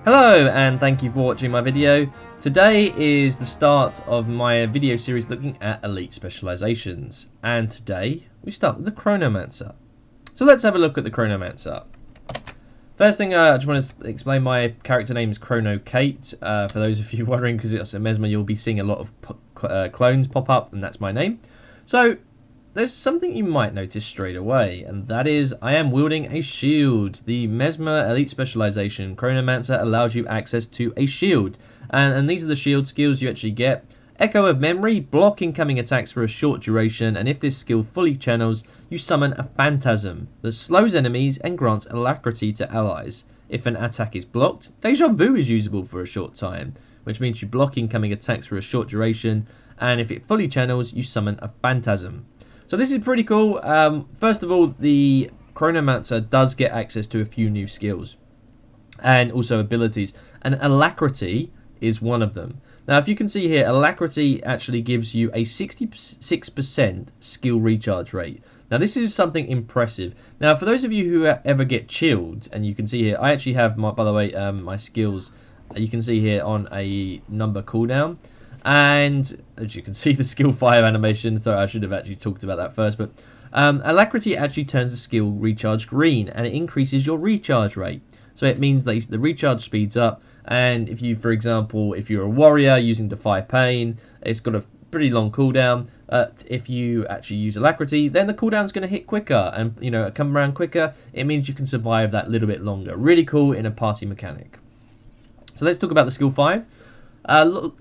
Hello and thank you for watching my video. Today is the start of my video series looking at elite specializations, and today we start with the Chronomancer. So let's have a look at the Chronomancer. First thing, I just want to explain my character name is Chrono Kate. For those of you wondering, because it's a Mesmer, you'll be seeing a lot of clones pop up, and that's my name. So there's something you might notice straight away, and that is I am wielding a shield. The Mesmer Elite Specialization Chronomancer allows you access to a shield, and these are the shield skills you actually get. Echo of Memory, block incoming attacks for a short duration, and if this skill fully channels, you summon a Phantasm that slows enemies and grants alacrity to allies. If an attack is blocked, Deja Vu is usable for a short time, which means you block incoming attacks for a short duration, and if it fully channels, you summon a Phantasm. So this is pretty cool. First of all, the Chronomancer does get access to a few new skills and also abilities, and Alacrity is one of them. Now, if you can see here, Alacrity actually gives you a 66% skill recharge rate. Now, this is something impressive. Now, for those of you who ever get chilled, and you can see here, I actually have, by the way, my skills, you can see here on a number cooldown. And as you can see, the skill 5 animation, so I should have actually talked about that first, but Alacrity actually turns the skill recharge green, and it increases your recharge rate. So it means that the recharge speeds up, and if you, for example, if you're a warrior using Defy Pain, it's got a pretty long cooldown. If you actually use Alacrity, then the cooldown's going to hit quicker, and come around quicker. It means you can survive that little bit longer. Really cool in a party mechanic. So let's talk about the skill 5.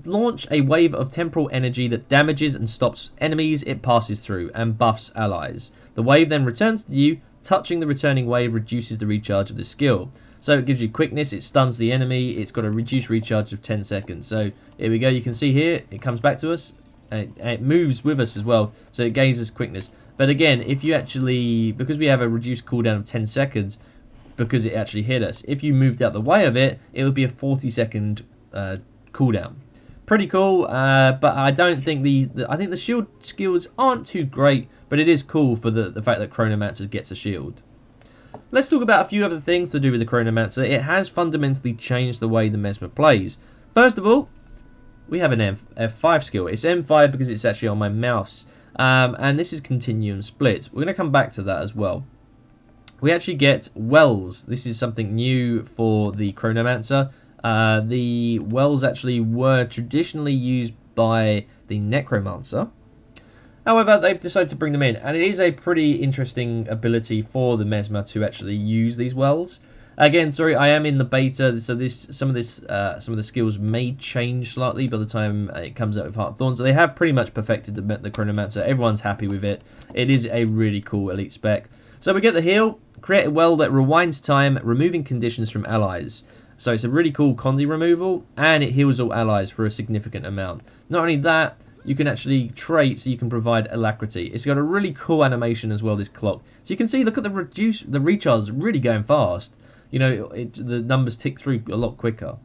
Launch a wave of temporal energy that damages and stops enemies it passes through and buffs allies. The wave then returns to you. Touching the returning wave reduces the recharge of the skill. So it gives you quickness, it stuns the enemy, it's got a reduced recharge of 10 seconds. So here we go, you can see here, it comes back to us, and it moves with us as well, so it gains us quickness. But again, if you actually, because we have a reduced cooldown of 10 seconds, because it actually hit us, if you moved out the way of it, it would be a 40-second cooldown. Pretty cool, but I don't think I think the shield skills aren't too great, but it is cool for the fact that Chronomancer gets a shield. Let's talk about a few other things to do with the Chronomancer. It has fundamentally changed the way the Mesmer plays. First of all, we have an F5 skill. It's M5 because it's actually on my mouse, and this is Continuum Split. We're going to come back to that as well. We actually get wells. This is something new for the Chronomancer. The wells actually were traditionally used by the Necromancer. However, they've decided to bring them in, and it is a pretty interesting ability for the Mesmer to actually use these wells. Again, sorry, I am in the beta, so some of the skills may change slightly by the time it comes out with Heart of Thorns. So they have pretty much perfected the Chronomancer. Everyone's happy with it. It is a really cool elite spec. So we get the heal. Create a well that rewinds time, removing conditions from allies. So it's a really cool Condi removal, and it heals all allies for a significant amount. Not only that, you can actually trait so you can provide Alacrity. It's got a really cool animation as well, this clock. So you can see, look at the recharge is really going fast. The numbers tick through a lot quicker.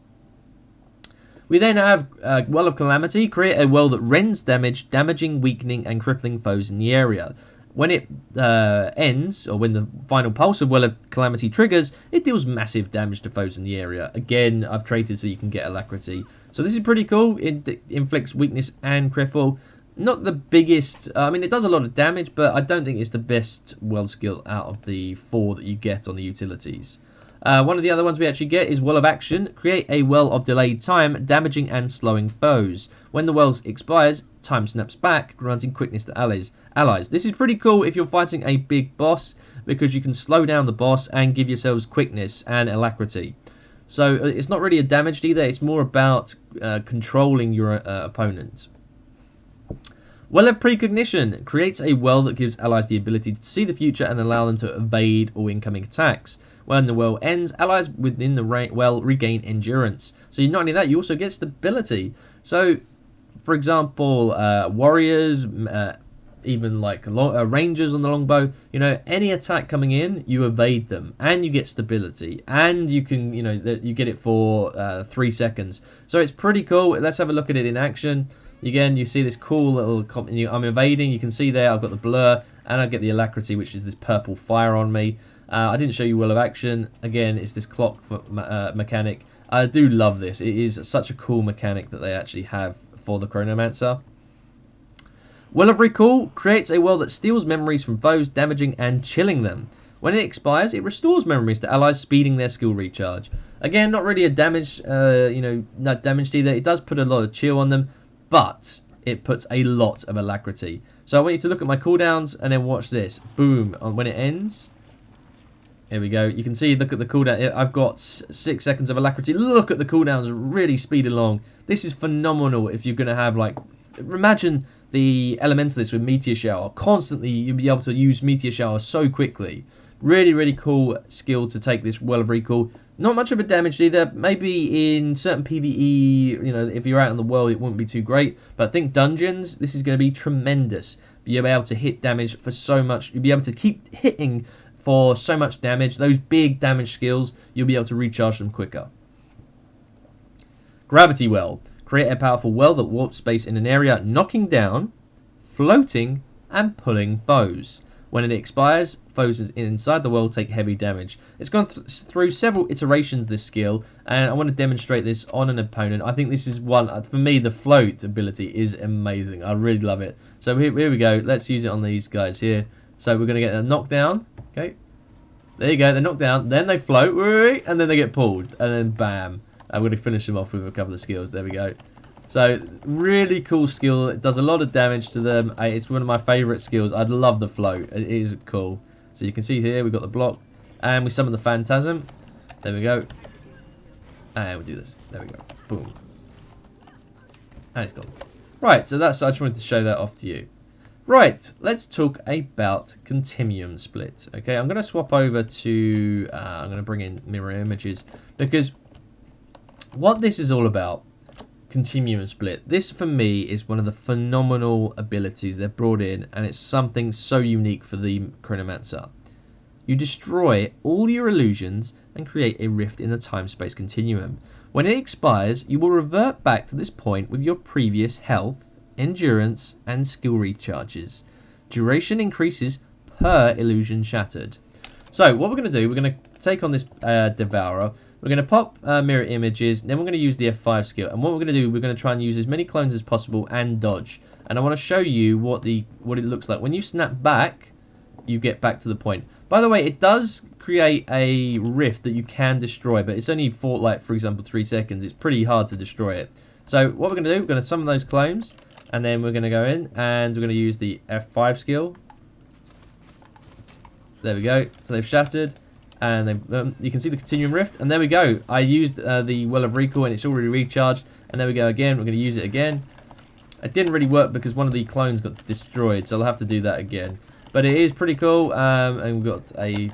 We then have Well of Calamity. Create a well that rends damage, damaging, weakening, and crippling foes in the area. When it ends, or when the final pulse of Well of Calamity triggers, it deals massive damage to foes in the area. Again, I've traded so you can get Alacrity. So this is pretty cool. It inflicts weakness and cripple. Not the biggest, I mean, it does a lot of damage, but I don't think it's the best well skill out of the 4 that you get on the utilities. One of the other ones we actually get is Well of Action. Create a well of delayed time, damaging and slowing foes. When the well expires, time snaps back, granting quickness to allies. This is pretty cool if you're fighting a big boss, because you can slow down the boss and give yourselves quickness and Alacrity. So it's not really a damage either, it's more about controlling your opponent. Well of Precognition creates a well that gives allies the ability to see the future and allow them to evade all incoming attacks. When the well ends, allies within the well regain endurance. So not only that, you also get stability. So, for example, warriors, even like rangers on the longbow, any attack coming in, you evade them, and you get stability, and you can, you get it for 3 seconds. So it's pretty cool. Let's have a look at it in action. Again, you see this cool little, I'm evading, you can see there I've got the blur, and I get the Alacrity, which is this purple fire on me. I didn't show you Will of Action. Again, it's this clock mechanic. I do love this. It is such a cool mechanic that they actually have for the Chronomancer. Well of Recall creates a well that steals memories from foes, damaging and chilling them. When it expires, it restores memories to allies, speeding their skill recharge. Again, not really a damage, not damaged either. It does put a lot of chill on them, but it puts a lot of alacrity. So I want you to look at my cooldowns and then watch this. Boom. When it ends, here we go. You can see, look at the cooldown. I've got 6 seconds of alacriity. Look at the cooldowns really speed along. This is phenomenal if you're going to have, like, imagine the Elementalist with Meteor Shower. Constantly, you'll be able to use Meteor Shower so quickly. Really, really cool skill to take this Well of Recall. Not much of a damage either. Maybe in certain PvE, if you're out in the world, it wouldn't be too great. But I think dungeons, this is going to be tremendous. You'll be able to hit damage for so much. You'll be able to keep hitting for so much damage. Those big damage skills, you'll be able to recharge them quicker. Gravity Well. Create a powerful well that warps space in an area, knocking down, floating, and pulling foes. When it expires, foes inside the world take heavy damage. It's gone through several iterations, this skill, and I want to demonstrate this on an opponent. I think this is one, for me, the float ability is amazing. I really love it. So here we go. Let's use it on these guys here. So we're going to get a knockdown. Okay. There you go. They're knocked down. Then they float, and then they get pulled. And then bam. I'm going to finish them off with a couple of skills. There we go. So, really cool skill. It does a lot of damage to them. It's one of my favourite skills. I love the float. It is cool. So you can see here, we've got the block. And we summon the Phantasm. There we go. And we'll do this. There we go. Boom. And it's gone. Right, so I just wanted to show that off to you. Right, let's talk about Continuum Split. Okay, I'm going to swap over to... I'm going to bring in mirror images. Because what this is all about, Continuum Split, this for me is one of the phenomenal abilities they've brought in, and it's something so unique for the Chronomancer. You destroy all your illusions and create a rift in the time-space continuum. When it expires, you will revert back to this point with your previous health, endurance, and skill recharges. Duration increases per illusion shattered. So what we're going to do, we're going to take on this Devourer. We're going to pop mirror images, then we're going to use the F5 skill. And what we're going to do, we're going to try and use as many clones as possible and dodge. And I want to show you what it looks like. When you snap back, you get back to the point. By the way, it does create a rift that you can destroy, but it's only for, for example, 3 seconds. It's pretty hard to destroy it. So what we're going to do, we're going to summon those clones, and then we're going to go in, and we're going to use the F5 skill. There we go. So they've shattered. And you can see the Continuum Rift, and there we go. I used the Well of Recall, and it's already recharged. And there we go again. We're going to use it again. It didn't really work because one of the clones got destroyed, so I'll have to do that again. But it is pretty cool, and we've got a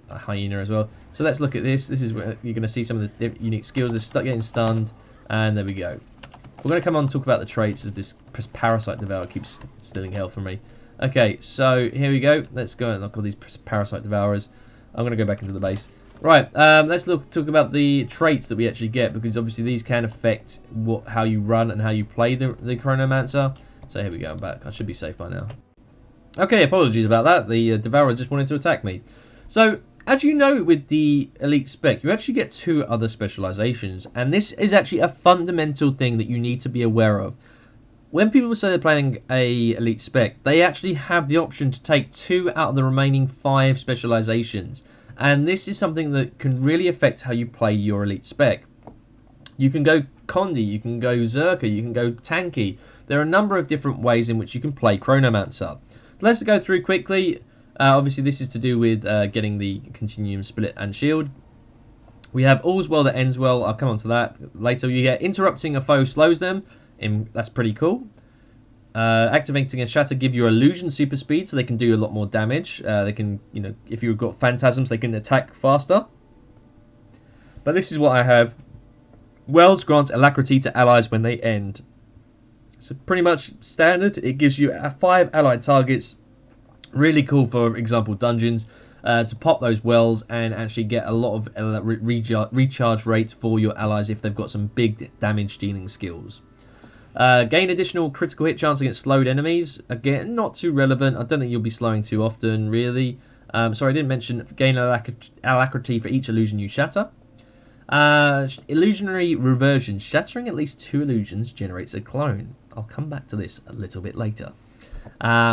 hyena as well. So let's look at this. This is where you're going to see some of the unique skills. They're stuck getting stunned, and there we go. We're going to come on and talk about the traits as this Parasite Devourer keeps stealing health from me. Okay, so here we go. Let's go and look at all these Parasite Devourers. I'm going to go back into the base. Right, let's talk about the traits that we actually get, because obviously these can affect how you run and how you play the Chronomancer. So here we go, I'm back. I should be safe by now. Okay, apologies about that. The Devourer just wanted to attack me. So, as you know, with the Elite Spec, you actually get 2 other specializations, and this is actually a fundamental thing that you need to be aware of. When people say they're playing a Elite Spec, they actually have the option to take 2 out of the remaining 5 specializations. And this is something that can really affect how you play your Elite Spec. You can go Condi, you can go Zerker, you can go Tanky. There are a number of different ways in which you can play Chronomancer. Let's go through quickly. Obviously this is to do with getting the Continuum Split and Shield. We have All's Well That Ends Well. I'll come on to that later. You get Interrupting a Foe Slows Them. That's pretty cool. Activating a Shatter give your illusion super speed, so they can do a lot more damage. They can, if you've got phantasms, they can attack faster. But this is what I have. Wells grant alacrity to allies when they end. So pretty much standard. It gives you 5 allied targets. Really cool, for example, dungeons. To pop those wells and actually get a lot of recharge rates for your allies if they've got some big damage dealing skills. Gain additional critical hit chance against slowed enemies. Again, not too relevant. I don't think you'll be slowing too often, really. Sorry, I didn't mention gain alacrity for each illusion you shatter. Illusionary reversion. Shattering at least 2 illusions generates a clone. I'll come back to this a little bit later.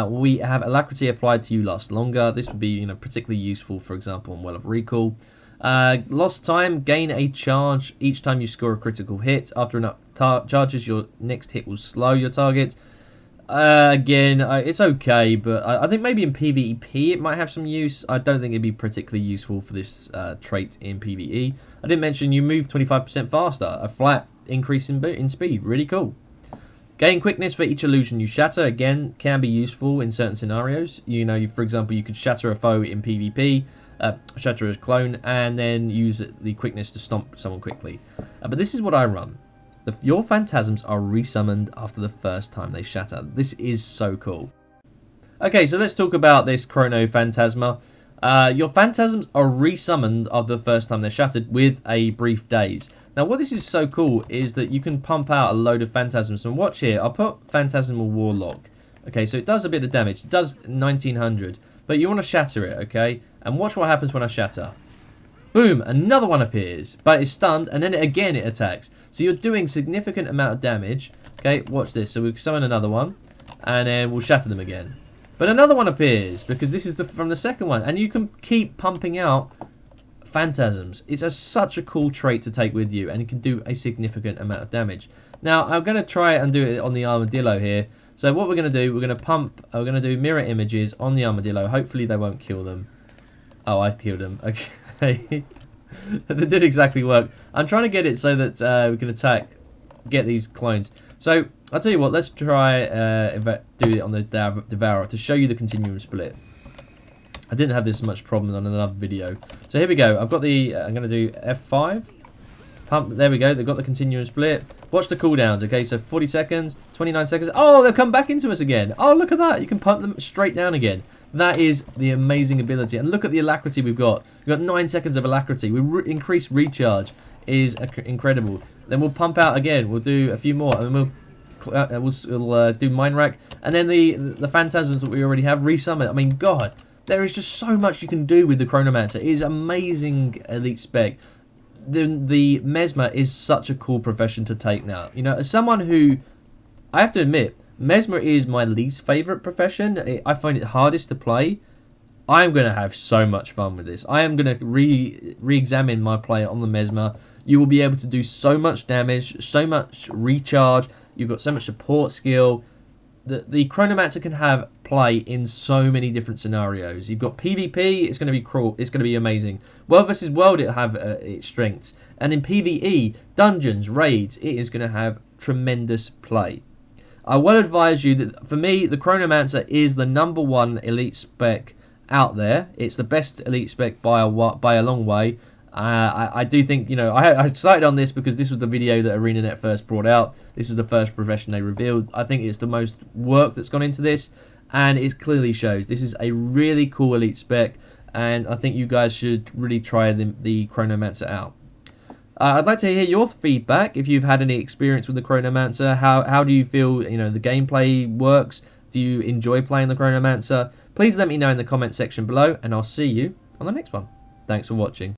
We have alacrity applied to you lasts longer. This would be particularly useful, for example, in Well of Recall. Lost time. Gain a charge each time you score a critical hit. After enough charges, your next hit will slow your target. Again, it's okay, but I think maybe in PvP it might have some use. I don't think it'd be particularly useful for this trait in PvE. I didn't mention you move 25% faster, a flat increase in speed. Really cool. Gain quickness for each illusion you shatter. Again, can be useful in certain scenarios. For example, you could shatter a foe in PvP, shatter a clone, and then use the quickness to stomp someone quickly. But this is what I run. Your phantasms are resummoned after the first time they shatter. This is so cool. Okay, so let's talk about this Chrono Phantasma. Your phantasms are resummoned after the first time they're shattered with a brief daze. Now, what this is so cool is that you can pump out a load of phantasms. And watch here, I'll put Phantasmal Warlock. Okay, so it does a bit of damage. It does 1900, but you want to shatter it, okay? And watch what happens when I shatter. Boom, another one appears, but it's stunned, and then again it attacks. So you're doing significant amount of damage. Okay, watch this. So we summon another one, and then we'll shatter them again. But another one appears, because this is from the second one, and you can keep pumping out phantasms. It's such a cool trait to take with you, and it can do a significant amount of damage. Now, I'm going to try and do it on the armadillo here. So what we're going to do, we're going to do mirror images on the armadillo. Hopefully they won't kill them. Oh, I killed them. Okay. That did exactly work. I'm trying to get it so that we can get these clones. So I'll tell you what, let's try do it on the Devourer to show you the Continuum Split. I didn't have this much problem on another video. So here we go. I've got the I'm going to do F5. Pump. There we go. They've got the Continuum Split. Watch the cooldowns. Okay, so 40 seconds, 29 seconds. Oh, they'll come back into us again. Oh, look at that. You can pump them straight down again. That is the amazing ability. And look at the alacrity we've got. We've got 9 seconds of alacrity. We increased recharge is incredible. Then we'll pump out again. We'll do a few more. And we'll do Mind Rack. And then the Phantasms that we already have resummon. I mean, God, there is just so much you can do with the Chronomancer. It is amazing elite spec. The Mesmer is such a cool profession to take now. As someone who, I have to admit, Mesmer is my least favourite profession. I find it hardest to play. I'm going to have so much fun with this. I am going to re-examine my play on the Mesmer. You will be able to do so much damage, so much recharge. You've got so much support skill. The Chronomancer can have play in so many different scenarios. You've got PvP, it's going to be cruel, it's going to be amazing. World versus World, it'll have its strengths. And in PvE, dungeons, raids, it is going to have tremendous play. I will advise you that, for me, the Chronomancer is the #1 elite spec out there. It's the best elite spec by a long way. I do think, I started on this because this was the video that ArenaNet first brought out. This was the first profession they revealed. I think it's the most work that's gone into this, and it clearly shows. This is a really cool elite spec, and I think you guys should really try the Chronomancer out. I'd like to hear your feedback if you've had any experience with the Chronomancer. How do you feel the gameplay works? Do you enjoy playing the Chronomancer? Please let me know in the comment section below, and I'll see you on the next one. Thanks for watching.